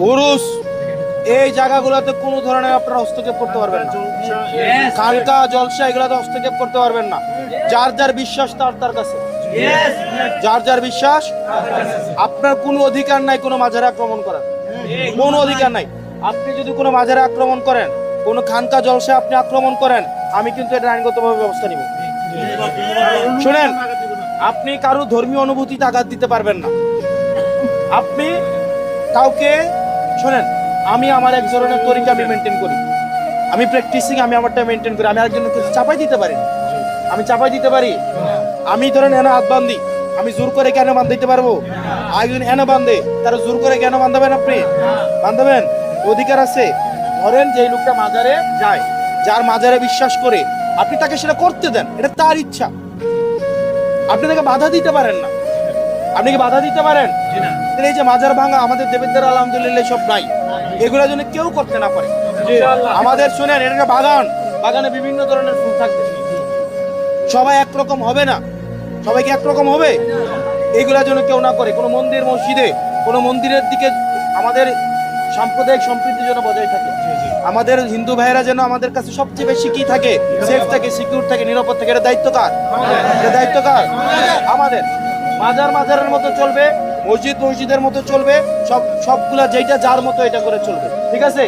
উরুস এই জায়গাগুলোতে কোনো ধরনের আপনারা হস্তক্ষেপ করতে পারবেন না। খানকা জলসা এগুলোতে হস্তক্ষেপ করতে পারবেন না। যার যার বিশ্বাস তার তার কাছে, যার যার বিশ্বাস। আপনার কোনো অধিকার নাই কোনো মাজারে আক্রমণ করার, কোনো অধিকার নাই। আপনি যদি কোনো মাজারে আক্রমণ করেন, কোনো খানকা জলসায় আপনি আক্রমণ করেন, আমি কিন্তু এটা আইনগতভাবে ব্যবস্থা নিব। শুনেন, আপনি কারো ধর্মীয় অনুভূতিতে আঘাত দিতে পারবেন না। আপনি কাউকে, শোনেন, আমি আমার এক ধরনের তরিকা আমি মেনটেন করি, আমি প্র্যাকটিসিং, আমি আমারটা মেনটেন করি। আমি একজনের কিছু চাপাই দিতে পারি, আমি চাপাই দিতে পারি। আমি ধরেন এনে হাত বান্ধি, আমি জোর করে কেন বান্ধাইতে পারবো? একজন এনে বান্ধে, তারা জোর করে কেন বান্ধাবেন? আপনি বান্ধাবেন, অধিকার আছে। ধরেন যে লোকটা মাজারে যায়, যার মাজারে বিশ্বাস করে, আপনি তাকে সেটা করতে দেন, এটা তার ইচ্ছা। আপনি তাকে বাধা দিতে পারেন না। আপনি কি বাধা দিতে পারেন? এই যে মাজার ভাঙা, আমাদের দেবেন্দ্র আলহামদুলিল্লাহ সব নাই, এগুলো যেন কেউ করতে না পারে। আমাদের শুনেন, এটা একটা বাগান, বাগানে বিভিন্ন ধরনের ফুল থাকবে, সবাই একরকম হবে না। সবাইকে একরকম হবে, এইগুলা যেন কেউ না করে। কোনো মন্দির মসজিদে, কোনো মন্দিরের দিকে আমাদের সাম্প্রদায়িক সম্প্রীতি যেন বজায় থাকে। আমাদের হিন্দু ভাইয়েরা যেন আমাদের কাছে সবচেয়ে বেশি কি থাকে, সেফ থাকে, সিকিউর থাকে, নিরাপদ থাকে। এটা দায়িত্ব কার? এটা দায়িত্ব কার? আমাদের। মাজার মাজারের মতো চলবে, মসজিদ মসজিদের মতো চলবে, সবগুলা যেটা যার মতো এটা করে চলবে। ঠিক আছে?